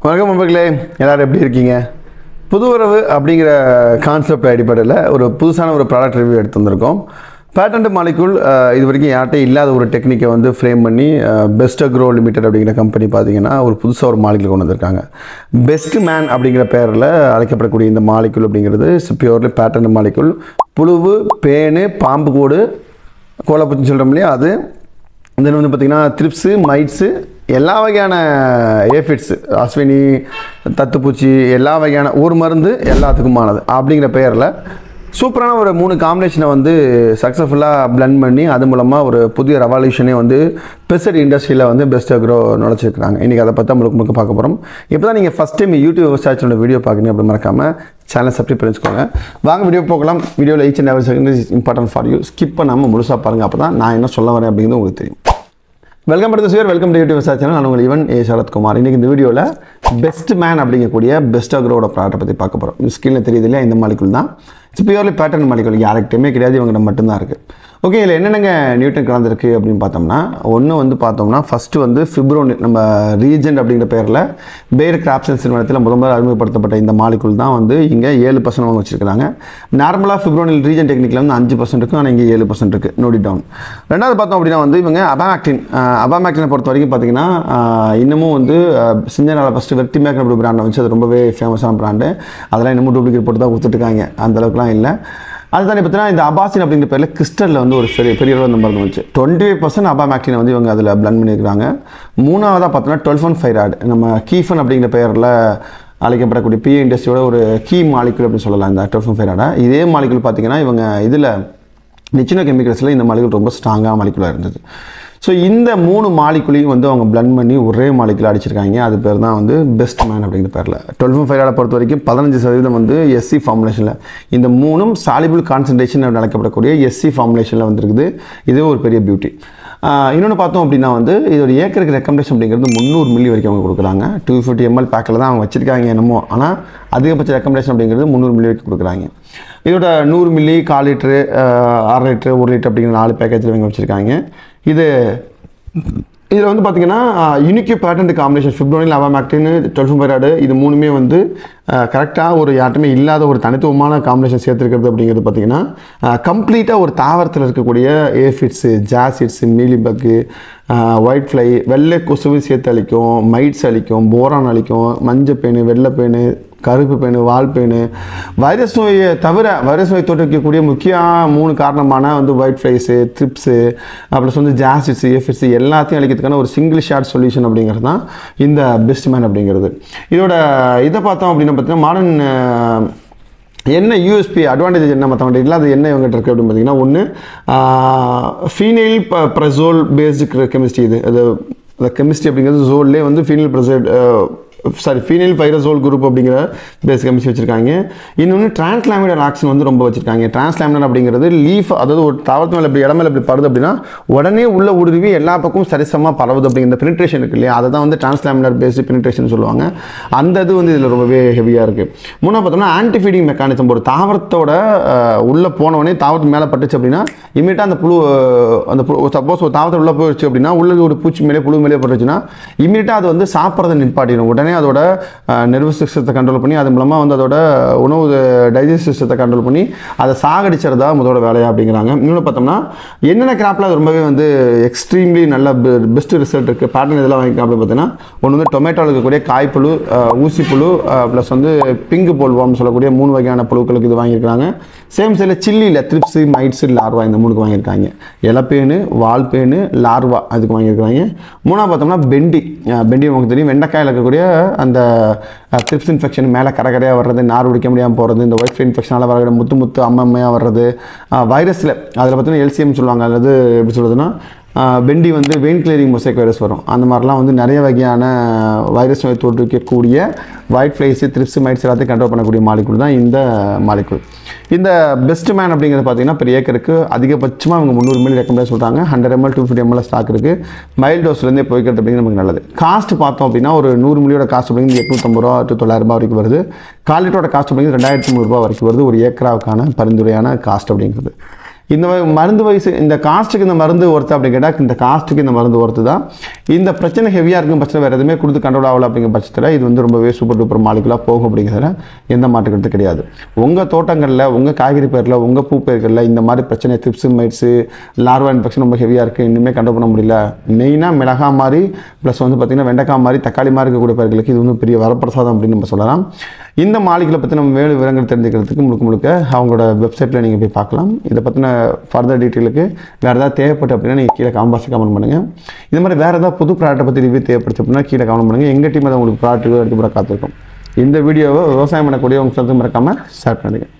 வணக்கம் நண்பர்களே, எல்லாரும் எப்படி இருக்கீங்க? புது உறவு அப்படிங்கிற கான்செப்ட் அடிப்படையில் ஒரு புதுசான ஒரு ப்ராடக்ட் ரிவ்யூ எடுத்து வந்திருக்கோம். பேட்டன்ட் மாலிகுல் இது வரைக்கும் யார்கிட்ட இல்லாத ஒரு டெக்னிக்கை வந்து ஃப்ரேம் பண்ணி பெஸ்ட் அக்ரோ லிமிடெட் அப்படிங்கிற கம்பெனி பார்த்தீங்கன்னா ஒரு புதுசாக ஒரு மாலிகுல் கொண்டு வந்திருக்காங்க. பெஸ்ட் மேன் அப்படிங்கிற பேரில் அழைக்கப்படக்கூடிய இந்த மாலிகுல் அப்படிங்கிறது பியூர்லி பேட்டன்ட் மாலிகுல். புழுவு, பேனு, பாம்பு கோடு, கோலப்பூச்சின்னு சொல்கிறோம் இல்லையா, அது தென் வந்து பார்த்திங்கன்னா த்ரிப்ஸு, மைட்ஸு, எல்லா வகையான ஏஃபிட்ஸு, அஸ்வினி, தத்துப்பூச்சி, எல்லா வகையான ஒரு மருந்து எல்லாத்துக்குமானது அப்படிங்கிற பெயரில் சூப்பரான ஒரு 3 காம்பினேஷனை வந்து சக்ஸஸ்ஃபுல்லாக பிளெண்ட் பண்ணி அது மூலமாக ஒரு புதிய ரெவல்யூஷனே வந்து பெஸ்ட் இண்டஸ்ட்ரியில் வந்து பெஸ்ட் அக்ரோ நுழைச்சிருக்காங்க. இன்றைக்கி அதை பற்றி முழுக்க பார்க்க போகிறோம். இப்போ தான் நீங்கள் ஃபஸ்ட் டைம் யூடியூப் விவசாயத்தோட வீடியோ பார்க்கணும் அப்படி மறக்காமல் சேனல் சப்ஸ்கிரைப் பண்ணிச்சுக்கோங்க. வாங்க வீடியோ போகலாம். வீடியோவில் each and every second is important for you. Skip பண்ணாமல் முழுசாக பாருங்கள், அப்போ தான் நான் என்ன சொல்ல வரேன் அப்படிங்கிறது உங்களுக்கு தெரியும். Welcome to sir, welcome to YouTube விவசாய சேனல். நான் உங்கள் ஈவன் ஏ சரத்குமார். இன்றைக்கி இந்த வீடியோவில் பெஸ்ட் மேன் அப்படிங்கக்கூடிய பெஸ்ட் அக்ரோட ப்ராடக்ட்டை பற்றி பார்க்க போகிறோம். இந்த ஸ்கிரீனில் தெரியுது இல்லையா, இந்த மாலிகுல் தான். It's purely pattern molecule. யாருக்கிட்டையுமே கிடையாது, இவங்ககிட்ட மட்டும்தான் இருக்குது. ஓகே, இதில் என்னென்னங்க நியூட்டன் கலந்துருக்கு அப்படின்னு பார்த்தோம்னா, ஒன்று வந்து பார்த்தோம்னா ஃபஸ்ட்டு வந்து ஃபிப்ரோனில், நம்ம ரீஜென்ட் அப்படிங்கிற பேரில் பேர் கிராப்சன்ஸ் நிறுவனத்தில் முதல்ல அறிமுகப்படுத்தப்பட்ட இந்த மாலிகுல் தான் வந்து இங்கே 7% அவங்க வச்சுருக்காங்க. நார்மலாக ஃபிப்ரோனில் ரீஜன் டெக்னிக்கில் வந்து 5% இருக்கும், ஆனால் இங்கே 7% இருக்குது. Note down. ரெண்டாவது பார்த்தோம் அப்படின்னா வந்து இவங்க அபாமேக்டினை பொறுத்த வரைக்கும் பார்த்தீங்கன்னா இன்னமும் வந்து சிஞ்சனால ஃபஸ்ட்டு வெர்டிமேக் அப்படி பிராண்டை வச்சு அது ரொம்பவே ஃபேமஸான பிராண்டு. அதெல்லாம் இன்னமும் டூப்ளிகேட் போட்டு தான் கொடுத்துட்ருக்காங்க, அந்தளவுக்குலாம் இல்லை. அதுதானே பார்த்தீங்கன்னா இந்த அபாசின் அப்படிங்கிற பேரில் கிறிஸ்டலில் வந்து ஒரு பெரிய அளவு அந்த மருந்து வந்துச்சு. 25% அபாமேக்டினை வந்து இவங்க அதில் பிளண்ட் பண்ணியிருக்காங்க. மூணாவதாக பார்த்தோன்னா 12-5 நம்ம கீஃபன் அப்படிங்கிற பெயரில் அழைக்கப்படக்கூடிய பிஏ இண்டஸ்ட்ரியோட ஒரு கீ மாலிகுல் அப்படின்னு சொல்லலாம். இந்த 12-5 இதே மாலிகுல் பார்த்தீங்கன்னா இவங்க இதில் நிச்சினோ கெமிக்கல்ஸில் இந்த மாலிகுல் ரொம்ப ஸ்ட்ராங்காக மாலிகுலாக இருந்தது. ஸோ இந்த 3 மாலிகுலையும் வந்து அவங்க பிளண்ட் பண்ணி ஒரே மாலிகுல் அடிச்சிருக்காங்க. அது பேர் தான் வந்து பெஸ்ட் மேன் அப்படிங்கிற பேரில். 12-5 பொறுத்த வரைக்கும் 15% வந்து எஸ்சி ஃபார்முலேஷனில், இந்த 3ம் சாலிபிள் கான்சன்ட்ரேஷன் அப்படின்னு அழைக்கப்படக்கூடிய எஸ்சி ஃபார்முலேஷனில் வந்துருக்குது. இதுவே ஒரு பெரிய பியூட்டி. இன்னொன்று பார்த்தோம் அப்படின்னா வந்து இதோட ஏக்கருக்கு ரெக்கமெண்டேஷன் அப்படிங்கிறது 300 மில்லி வரைக்கும் அவங்க கொடுக்குறாங்க. 250 ml பேக்கில் தான் அவங்க வச்சுருக்காங்க என்னமோ, ஆனால் அதிகபட்ச ரெக்கமெண்டேஷன் அப்படிங்கிறது 300 மில்லி வரைக்கும் கொடுக்குறாங்க. இதோட 100 மில்லி, 1/4 லிட்டரு, 1/2 லிட்டரு, 1 லிட்டர் அப்படிங்கிற 4 பேக்கேஜில் இவங்க வச்சுருக்காங்க. இதில் வந்து பார்த்திங்கன்னா யூனிக் பேட்டன்ட் காம்பினேஷன் ஃபிப்ரோனில், அபாமேக்டின், 12-5 இது 3மே வந்து கரெக்டாக ஒரு யார்ட்டுமே இல்லாத ஒரு தனித்துவமான காம்பினேஷன் சேர்த்துருக்கிறது அப்படிங்கிறது பார்த்திங்கன்னா கம்ப்ளீட்டாக ஒரு தாவரத்தில் இருக்கக்கூடிய ஏஃபிட்ஸு, ஜாசிட்ஸு, மீலிபக்கு, ஒயிட் ஃப்ளை, வெள்ளை கொசுவு சேர்த்து அளிக்கும், மைட்ஸ் அளிக்கும், போரான் அளிக்கும், மஞ்சள் பேனு, வெள்ளை பேனு, கருப்பு பேனு, வால் பேனு, வைரஸ் நோயை தவிர வைரஸ் நோய் தோற்றுவிக்கக்கூடிய முக்கிய 3 காரணமான வந்து ஒயிட் ஃப்ளைஸு, த்ரிப்ஸு, ப்ளஸ் வந்து ஜாசிட்ஸு, ஏஃபிட்ஸு எல்லாத்தையும் அளிக்கிறதுக்கான ஒரு சிங்கிள் ஷாட் சொல்யூஷன் அப்படிங்கிறது தான் இந்த பெஸ்ட் மேன் அப்படிங்கிறது. இதோட இதை பார்த்தோம் அப்படின்னா பார்த்தீங்கன்னா மாடர்ன் என்ன யூஎஸ்பி அட்வான்டேஜ் என்ன மற்றவங்க இல்லாத என்ன இவங்ககிட்ட இருக்குது அப்படின்னு பார்த்தீங்கன்னா, ஒன்று ஃபீனைல் ப்ரசோல் பேஸ்டு கெமிஸ்ட்ரி. அது கெமிஸ்ட்ரி அப்படிங்கிறது ஜோல்லே வந்து ஃபீனைல் பைரசோல் குரூப் அப்படிங்கிற பேஸ் கெமிஸ்ட்ரி வச்சுருக்காங்க. இன்னொன்று டிரான்ஸ்லாமினர் ஆக்ஷன் வந்து ரொம்ப வச்சுருக்காங்க. டிரான்ஸ்லாமினர் அப்படிங்கிறது லீஃப், அதாவது ஒரு தாவரத்து மேலே இப்படி இடமேல இப்படி படுது அப்படின்னா உடனே உள்ள ஊடுருவி எல்லா பக்கமும் சரிசமாக பரவுது அப்படிங்கிற பெனிட்ரேஷன் இருக்குது இல்லையா, அதை தான் வந்து டிரான்ஸ்லாமினர் பேஸ்டு பெனிட்ரேஷன் சொல்லுவாங்க. அந்த இது வந்து இதில் ரொம்பவே ஹெவியாக இருக்குது. மூணாவது பார்த்தோம்னா ஆன்டி ஃபீடிங் மெக்கானிசம். ஒரு தாவரத்தோட உள்ளே போனவொடனே தாவரத்து மேலே பட்டுச்சு அப்படின்னா இமீடியட்டாக அந்த புழு சப்போஸ் ஒரு தாவரத்தில் உள்ளே போயிடுச்சு அப்படின்னா உள்ள ஒரு பூச்சி மேலே புழு மேலே பட்டுச்சுன்னா இமீடியட்டாக அது வந்து சாப்பிட்றதை நிப்பாட்டிடும். உடனே அதோட நர்வஸ் சிஸ்டத்தை கண்ட்ரோல் பண்ணி அது மூலமாக வந்து அதோட உணவு டைஜஸ்ட் சிஸ்டத்தை கண்ட்ரோல் பண்ணி அதை சாகடிச்சது தான் முதலோட வேலையா அப்படிங்கிறாங்க. இன்னொன்று பார்த்தோம்னா என்னென்ன கிராப்பில் அது ரொம்பவே வந்து எக்ஸ்ட்ரீம்லி நல்ல பெஸ்ட் ரிசல்ட் இருக்குது. பேட்டர்ன் இதெல்லாம் வாங்கிக்கலாம் அப்படின்னு பார்த்தீங்கன்னா ஒன்று வந்து டொமேட்டோவில் இருக்கக்கூடிய காய்ப்புழு, ஊசிப்புழு, ப்ளஸ் வந்து பிங்கு போல்வாம்னு சொல்லக்கூடிய 3 வகையான புழுக்களுக்கு இது வாங்கியிருக்காங்க. சேம் சைடில் சில்லியில் த்ரிப்ஸு, மைட்ஸு, லார்வா இந்த 3க்கு வாங்கியிருக்காங்க. இலப்பேனு, வால்பேனு, லார்வா அதுக்கு வாங்கியிருக்காங்க. மூணாவது பார்த்தோம்னா பெண்டி உங்களுக்கு தெரியும், வெண்டைக்காயில் இருக்கக்கூடிய அந்த த்ரிப்ஸ் இன்ஃபெக்ஷன் மேலே கரையாக வர்றது, நார் பிடிக்க முடியாமல் போகிறது, இந்த ஒயிட் ஃப்ளை இன்ஃபெக்ஷனால் வர முத்து அம்மையாக வர்றது, வைரஸில் அதில் பார்த்தீங்கன்னா எல்சிஎம் சொல்லுவாங்க. அல்லது எப்படி சொல்கிறதுனா பெண்டி வந்து வெயின் கிளியரிங் மொசைக் வைரஸ் வரும். அந்த மாதிரிலாம் வந்து நிறைய வகையான வைரஸ் நோய் தோற்றுவிக்கக்கூடிய ஒயிட் ஃப்ளைஸு, த்ரிப்ஸ், மைட்ஸ் எல்லாத்தையும் கண்ட்ரோல் பண்ணக்கூடிய மாலிகுல் தான் இந்த மாலிகுல். இந்த பெஸ்ட் மேன் அப்படிங்கிறது பார்த்தீங்கன்னா பெரிய ஏக்கருக்கு அதிகபட்சமாக அவங்க 300 மில்லி ரெக்கமெண்ட் சொல்கிறாங்க. 100 ml 250 ml ஸ்டாக் இருக்குது. மைல் டோஸ்லேருந்தே போய்க்கிறது அப்படிங்கிறது நமக்கு நல்லது. காஸ்ட் பார்த்தோம் அப்படின்னா ஒரு 100 மில்லியோட காஸ்ட் அப்படிங்கிறது 850 ரூபா to 900 ரூபா வரைக்கும் வருது. 1/4 லிட்டரோட காஸ்ட் அப்படிங்கிறது 2300 ரூபா வரைக்கும் வருது. ஒரு ஏக்கராவுக்கான பரிந்துரையான காஸ்ட் அப்படிங்கிறது. இந்த மருந்து வயசு இந்த காஸ்ட்டுக்கு இந்த மருந்து ஒர்த்து அப்படி கேட்டால் இந்த காஸ்ட்டுக்கு இந்த மருந்து ஒர்த்து தான். இந்த பிரச்சனை ஹெவியாக இருக்கும் பட்சத்தில் வேறு எதுவுமே கொடுத்து கண்ட்ரோல் ஆகலை அப்படிங்கிற பட்சத்தில் இது வந்து ரொம்பவே சூப்பர் டூப்பர் மாலிகுலாக போகும் அப்படிங்கிறதுல எந்த மாற்றுக்கிறது கிடையாது. உங்கள் தோட்டங்களில் உங்கள் காய்கறி பயிரில் உங்கள் பூ பயிர்களில் இந்த மாதிரி பிரச்சனை த்ரிப்ஸு மைட்ஸு லார்வா இன்ஃபெக்ஷன் ரொம்ப ஹெவியாக இருக்குது, இன்னுமே கண்ட்ரோல் பண்ண முடியல. மெயினாக மிளகா மாதிரி ப்ளஸ் வந்து பார்த்திங்கன்னா வெண்டைக்காய் மாதிரி தக்காளி மாதிரி இருக்கக்கூடிய பயிர்களுக்கு இது வந்து பெரிய வரப்பிரசாதம் அப்படின்னு நம்ம சொல்லலாம். இந்த மாலிகளை பற்றி நம்ம மேலும் விவரங்கள் தெரிஞ்சுக்கிறதுக்கு முழுக்க அவங்களோட வெப்சைட்டில் நீங்கள் போய் பார்க்கலாம். இதை பற்றின ஃபர்தர் டீட்டெயிலுக்கு வேறு ஏதாவது தேவைப்பட்டு அப்படின்னா நீங்கள் கீழே காம்பாக்ஸில் கமெண்ட் பண்ணுங்கள். இது மாதிரி வேறு ஏதாவது புது ப்ராடக்ட்டை பற்றி ரிவ்யூ தேவைப்படுச்சு அப்படின்னா கீழே கமெண்ட் பண்ணுங்கள். எங்கள் டீம் அதை உங்களுக்கு ப்ராடக்ட் எடுத்து கூட காத்திருக்கும். இந்த வீடியோவை விவசாயம் பண்ணக்கூடிய உங்கள் மறக்காமல் ஷேர் பண்ணுங்கள்.